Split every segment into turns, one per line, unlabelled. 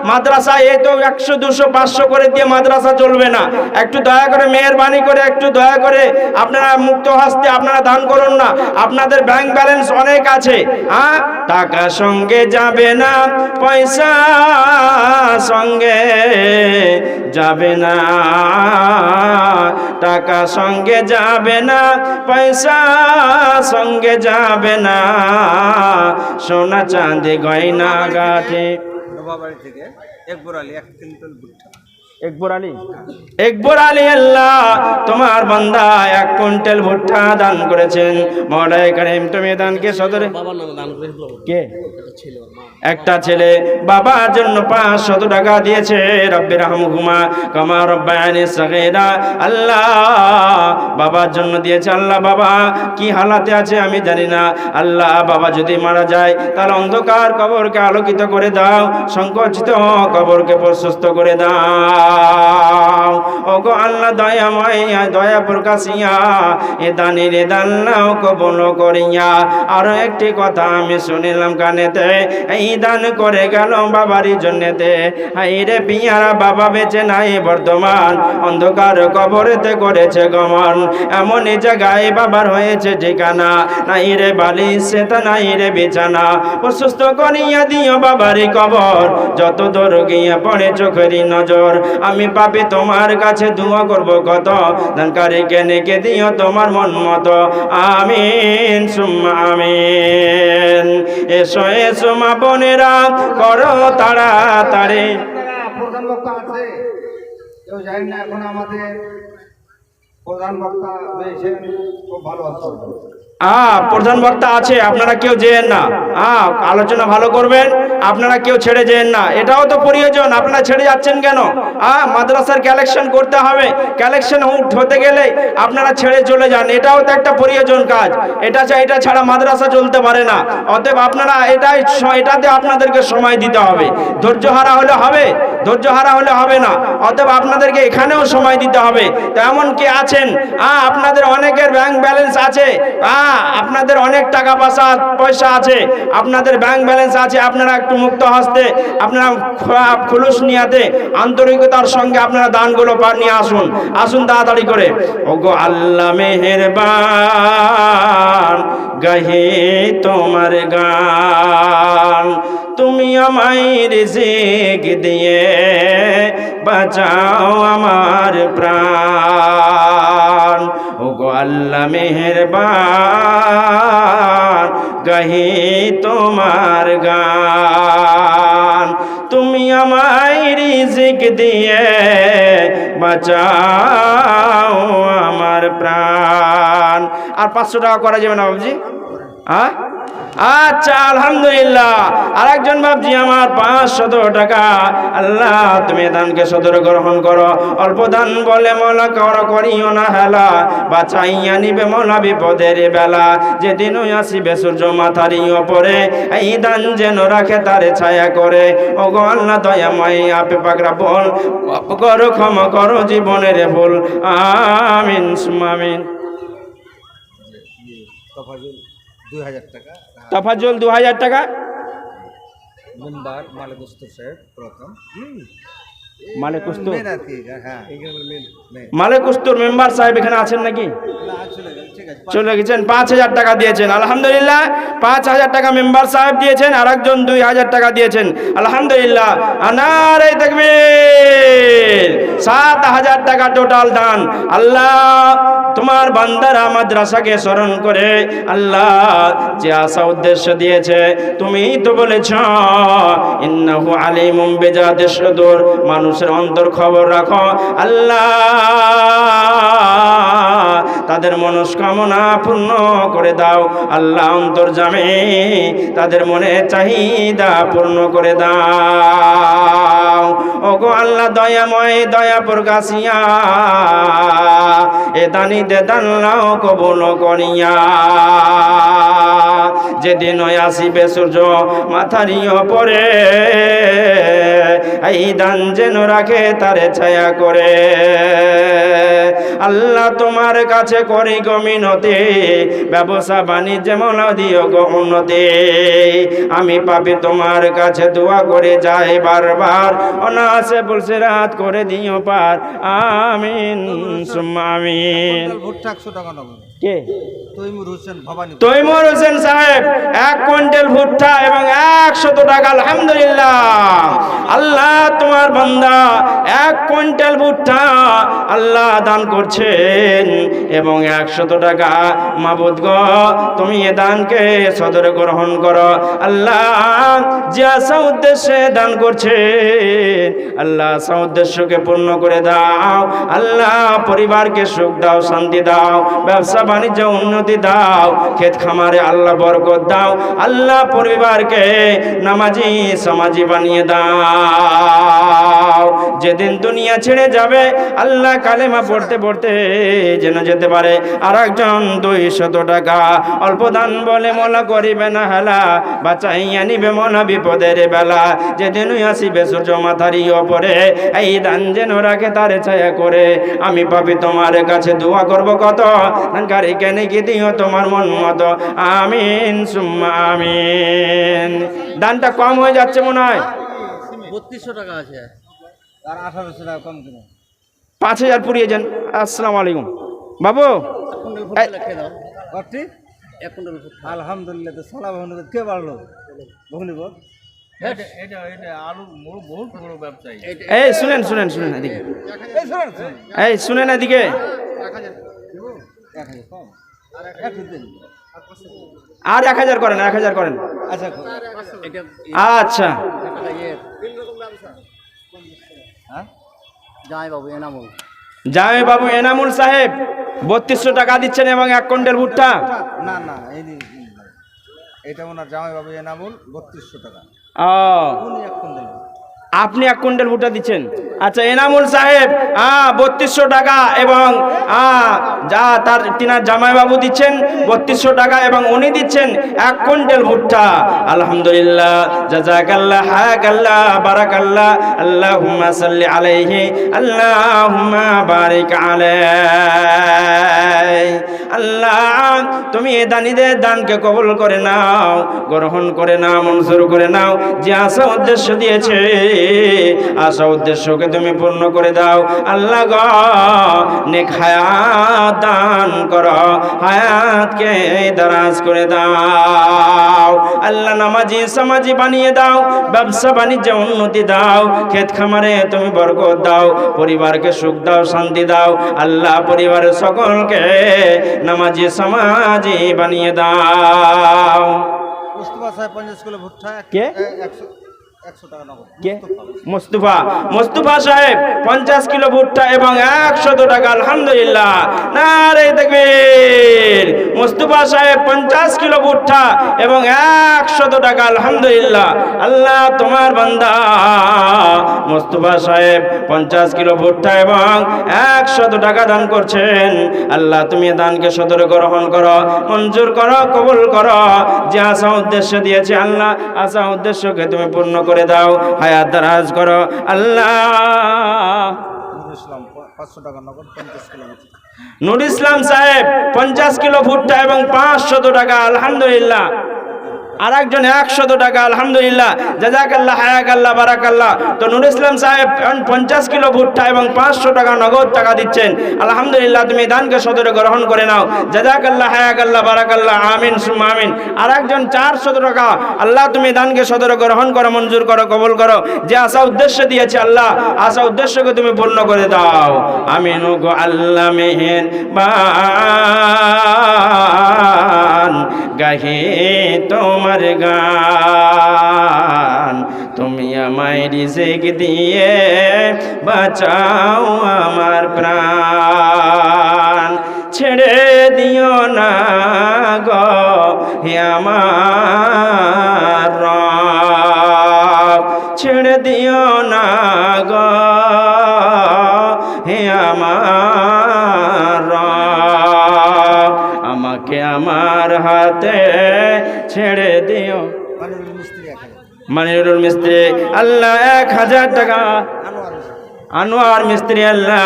মাদ্রাসা এই তো 100 200 500 করে দিয়ে মাদ্রাসা চলবে না। একটু দয়া করে মেহেরবানি করে একটু দয়া করে আপনারা মুক্ত হস্তে আপনারা দান করুন না। আপনাদের ব্যাংক ব্যালেন্স অনেক আছে, হ্যাঁ, টাকা সঙ্গে যাবে না, পয়সা সঙ্গে যাবে না, টাকা সঙ্গে যাবে না, পয়সা সঙ্গে যাবে না, সোনা চাঁদি গয়না গাঠে।
বাড়ি থেকে একবার আলী 1 কুইন্টাল ভুট্টা,
একবার আলী আল্লাহ তোমার বান্দা 1 কুইন্টাল ভুট্টা দান করেছেন। মওলাই কারীম তুমি দানকে সদরে
বাবার নামে দান করেছিল।
কে? একটা ছেলে বাবার জন্য 500 টাকা দিয়েছে। রব্বির রহমহুমা কামা রব্বায়ানি সগীরা। আল্লাহ বাবার জন্য দিয়েছে। আল্লাহ বাবা কি হালাতে আছে আমি জানি না, আল্লাহ বাবা যদি মারা যায় তাহলে অন্ধকার কবরকে আলোকিত করে দাও, সংকুচিত কবরকে প্রশস্ত করে দাও। ওগো আল্লাহ দয়াময় দয়া প্রকাশিয়া এ দানের দান নাও কবুল করিয়া। আরো একটি কথা আমি শুনিলাম কানেতে, এই দান করে গেল বাবারই জন্যতে। হাইরে পিয়ারা বাবা বেঁচে নাই বর্তমান, অন্ধকার কবরেতে করেছে গমন। এমন জায়গায় বাবার হয়েছে ঠিকানা, নাই রে বালিশ সেটা নাই রে বিছানা। প্রশস্ত করিয়া দিও বাবারই কবর, যত দূর গিয়ে পড়ে চোখেরই নজর। আমি পাপি তোমার কাছে দোয়া করব কত, দানকারীকে নেকে দিও তোমার মন মতো। আমিন সুম্মা আমিন। এসো এসো মা বোনেরা করো তাড়াতাড়ি।
প্রধান বক্তা আছে কেউ জানেন না, এখন আমাদের প্রধান বক্তা হয়েছেন, খুব ভালো আছে।
প্রধান বক্তা আছে, আপনারা কেউ যেয়েন না। আলোচনা ভালো করবেন, আপনারা কেউ ছেড়ে যেয়েন না। এটাও তো প্রয়োজন, আপনারা ছেড়ে যাচ্ছেন কেন? মাদ্রাসার কালেকশন করতে হবে, কালেকশন হতে গেলে আপনারা ছেড়ে চলে যান। এটাও তো একটা প্রয়োজন কাজ, এটা ছাড়া মাদ্রাসা চলতে পারে না। অতএব আপনারা এটাতে আপনাদেরকে সময় দিতে হবে। ধৈর্য হারা হলে হবে না। অতএব আপনাদেরকে এখানেও সময় দিতে হবে। তো এমন কি আছেন আপনাদের অনেকের ব্যাংক ব্যালেন্স আছে, আপনাদের অনেক টাকা পয়সা আছে, আপনাদের ব্যাংক ব্যালেন্স আছে, আপনারা একটু মুক্ত হস্তে আপনারা খুলুস নিয়াতে আন্তরিকতার সঙ্গে আপনারা দানগুলো নিয়ে আসুন তাড়াতাড়ি করে। ওগো আল্লাহ মেহেরবান গাহে তোমার গান, তুমি আমায় রিজিক দিয়ে বাঁচাও আমার প্রাণ। ওগো আল্লাহ মেহেরবান গাহি তোমার গান, তুমি আমায় রিজিক দিয়ে বাঁচাও আমার প্রাণ। আর 500 টাকা করা যাবে না বাবুজি? আচ্ছা আলহামদুলিল্লাহ। আর একজন বাবজি আমার 500 টাকা, আল্লাহ তুমি দানকে সদর গ্রহণ করো। অল্প দান বলে মোলা করিও না হেলা, বাঁচাইয়া নিবে মোলা বিপদের বেলা। যেদিন আসিবে সূর্য মাথারই ওপরে, এই দান যেন রাখে তারে ছায়া করে। ওগো আল্লাহ দয়াময় আপে পাকরা বল করো, ক্ষমা করো জীবনের ভুল। আমিন সুম্মা আমিন।
তফাজুল 2000 টাকা,
তফাজুল 2000 টাকা।
মেম্বার মালিক উস্তুর সাহেব প্রথম,
মালিক উস্তুর,
হ্যাঁ
মালিক উস্তুর মেম্বার সাহেব এখানে আছেন নাকি? চলে গেছেন। 5000 টাকা দিয়েছেন আলহামদুলিল্লাহ। 5000 টাকা মেম্বার সাহেব দিয়েছেন, আর একজন 2000 টাকা দিয়েছেন আলহামদুলিল্লাহ। নারে তাকবীর। 7000 টাকা টোটাল দান। আল্লাহ তোমার বান্দারা মাদ্রাসাকে স্মরণ করে আল্লাহ যে আশা উদ্দেশ্য দিয়েছে, তুমি তো বলেছ ইন্নাহু আলিমুম বিজাতিস সুদূর, মানুষের অন্তর খবর রাখো। আল্লাহ তাদের মনস্কামনা পূর্ণ করে দাও। আল্লাহ অন্তর্যামী তাদের মনে চাহিদা পূর্ণ করে দাও। ওগো আল্লাহ দয়াময় দয়া প্রকাশিয়া এ দানিতে দানলাও কবুল করিয়া। যেদিন আসিবে সূর্য মাথারই ওপরে, এই দান যেন রাখে তারে ছায়া করে। আল্লাহ তোমার কাছে করি গো মিনতি, ব্যবসা বাণিজ্য মৌলা দিও গো উন্নতি। আমি পাপি তোমার কাছে দোয়া করে যাই বারবার, অনাসে বলছে রাত করে দিও পার। আমিন সুম্মা আমিন।
ভুট্টা 100 টাকা নগদ।
কে?
তৈমুর হোসেন ভবানী।
তৈমুর হোসেন সাহেব 1 কুইন্টাল ভুট্টা এবং 100 টাকা। আলহামদুলিল্লাহ। আল্লাহ তোমার বান্দা 1 কুইন্টাল ভুট্টা আল্লাহ দান করছেন এবং 100 টাকা। মাবুদ গো তুমি এ দানকে সদরে গ্রহণ করো। আল্লাহ যে আশা উদ্দেশ্যে দান করছেন আল্লাহ আশা উদ্দেশ্যকে পূর্ণ করে দাও। আল্লাহ পরিবারকে সুখ দাও, শান্তি দাও, ব্যবসা বাণিজ্য উন্নতি দাও, ক্ষেত খামারে আল্লাহ বরকত দাও। আল্লাহ পরিবারকে নামাজি সমাজি বানিয়ে দাও। যেদিন দুনিয়া ছেড়ে যাবে আল্লাহ কালেমা পড়তে পড়তে যেন যেতে পারে আর একজন 200 টাকা অল্প দান বলে মোলা করিবে না হেলা, বাঁচাইয়া নিবে মনা বিপদের বেলা। যেদিন আসিবে সূর্য মাথারি ওপরে এই দান যেন রাখে তারে ছায়া করে। আমি পাপি তোমার কাছে দোয়া করব কত, দানকারীকে নেকি দিও তোমার মন মতো। আমিন সুম্মা আমিন। দানটা কম হয়ে যাচ্ছে মনে হয়।
3200 টাকা আছে
আর 1800 টাকা কম কিনে
5000 পুড়িয়ে যান। আসসালামু আলাইকুম বাবু।
লিখে দাও।
কটি?
1 কুইন্টাল ভুট্টা।
আলহামদুলিল্লাহ। তো সালা বহুনি কে বাড়লো? বহুনি বল।
এটা আলু বহুত বড় ব্যবসায়ী।
এই শুনেন শুনেন শুনেন এদিকে,
এই শুনুন শুনুন।
এই শুনেন এদিকে।
1000 কম। আর 1 দিন।
আর 1000 করেন, 1000 করেন।
আচ্ছা
এটা
আচ্ছা
হ্যাঁ
জামাই বাবু এনামুল।
জামাই বাবু এনামুল সাহেব 3200 টাকা দিচ্ছেন এবং 1 কুইন্টাল ভুট্টা।
না না এটা ওনার জামাই বাবু এনামুল 3200 টাকা।
ও
উনি 1 কুইন্টাল।
আপনি 1 কুইন্টাল ভুট্টা দিচ্ছেন। আচ্ছা এনামুল সাহেব 3200 টাকা এবং যা তার তিনার জামাইবাবু দিচ্ছেন 3200 টাকা এবং উনি দিচ্ছেন 1 কুইন্টাল ভুট্টা। আলহামদুলিল্লাহ, জাযাকাল্লাহ, হায়াকাল্লাহ, বারাকাল্লাহ। আল্লাহুম্মা সাল্লি আলাইহি, আল্লাহুম্মা বারিক আলাইহি। আল্লাহ তুমি এই দানিদের দানকে কবুল করে নাও, গ্রহণ করে নাও, মঞ্জুর করে নাও। যে আশা উদ্দেশ্য দিয়েছে আশা উদ্দেশ্যকে তুমি পূর্ণ করে দাও। আল্লাহ গো নেক হায়াত দান করো, হায়াতকে দারাজ করে দাও। আল্লাহ নামাজি সমাজি বানিয়ে দাও, ব্যবসা বাণিজ্যে উন্নতি দাও, ক্ষেত খামারে তুমি বরকত দাও, পরিবারকে সুখ দাও, শান্তি দাও। আল্লাহ পরিবারের সকলকে নামাজি সমাজি বানিয়ে দাও।
মুস্তাফা সাহেব 50 কিলো ভুট্টা।
কে?
100 টাকা নগদ।
কে? মুস্তাফা সাহেব 50 কিলো ভুট্টা এবং 100 টাকা। আলহামদুলিল্লাহ, নারে তাকবীর। মুস্তাফা সাহেব 50 কিলো ভুট্টা এবং 100 টাকা। আলহামদুলিল্লাহ। আল্লাহ তোমার বান্দা মুস্তাফা সাহেব 50 কিলো ভুট্টা এবং 100 টাকা দান করছেন। আল্লাহ তুমি দানকে সদরে গ্রহণ করো, মঞ্জুর করো, কবুল করো। যে আশা উদ্দেশ্য দিয়েছে আল্লাহ আশা উদ্দেশ্যকে তুমি পূর্ণ করে দাও, হায়াত দারাজ করো। আল্লাহ
নুরুল ইসলাম 500 টাকা নগদ 50 কিলো ভুট্টা।
নুর ইসলাম সাহেব 50 কিলো ভুট্টা এবং 500 টাকা। আলহামদুলিল্লাহ। আর একজন 100 টাকা। আলহামদুলিল্লাহ, জাযাকাল্লাহ, হায়াকাল্লাহ, বারাকাল্লাহ। তো নুর ইসলাম সাহেব 50 কিলো ভুট্টা এবং 500 টাকা নগদ টাকা দিচ্ছেন। আলহামদুলিল্লাহ, তুমি দানকে সদরে গ্রহণ করে নাও। জাযাকাল্লাহ, হায়াকাল্লাহ, বারাকাল্লাহ। আমিন সুম্মা আমিন। আর একজন 400 টাকা। আল্লাহ তুমি দানকে সদরে গ্রহণ করো, মঞ্জুর করো, কবুল করো। যে আশা উদ্দেশ্য দিয়েছে আল্লাহ আশা উদ্দেশ্যকে তুমি পূর্ণ করে দাও। আমিন গো আল্লাহ মেহেরবান, গাহে তোমার গান। তুমি আমায় রিজিক দিয়ে বাঁচাও আমার প্রাণ। ছেড়ে দিও না গো হে আমার রব, ছেড়ে দিও না গো হে আমার রব। আমাকে আমার হাতে ছেড়ে দিও।
মানিরুল মিস্ত্রি 1000।
মানিরুল মিস্ত্রি আল্লাহ 1000 টাকা, আনোয়ার মিস্ত্রি আল্লাহ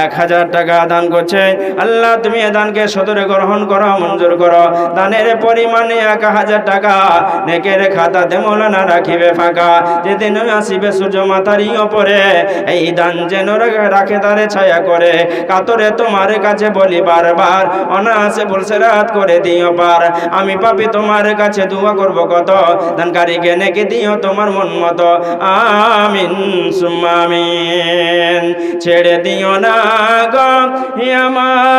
1000 টাকা দান করছে। আল্লাহ তুমি এ দানকে সদরে গ্রহণ করো, মঞ্জুর করো। দানের পরিমাণে 1000 টাকা নেকের খাতাতে মৌলানা রাখিবে ফাঁকা। যেদিন আসিবে সূর্য মাথারই ওপরে, এই দান যেন রাখে তারে ছায়া করে। কাতরে তোমার কাছে বলি বারবার, অনায়াসে বলছে রাত করে দিও পার। আমি পাপি তোমার কাছে দোয়া করব কত, দানকারীকে নেকি দিও তোমার মন মতো। আমিন সুম্মা আমিন। ছেড়ে দিও না গো আমার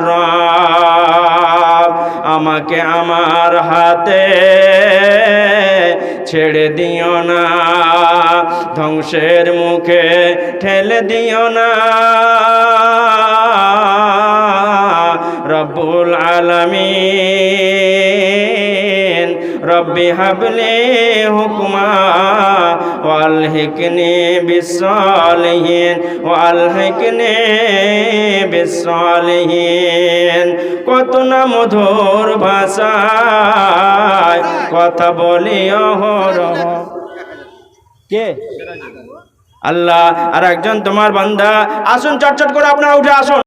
রব, আমাকে আমার হাতে ছেড়ে দিও না, ধ্বংসের মুখে ঠেলে দিও না। রব্বুল আলামিন রব্বি হাবলি হুকমা ওয়ালহিকনি বিসসালিহিন ওয়ালহিকনি বিসসালিহিন। কত না মধুর ভাষায় কথা বলি অহরহ। কে আল্লাহ? আর একজন তোমার বান্দা, আসুন চটচট করে আপনারা উঠে আসুন।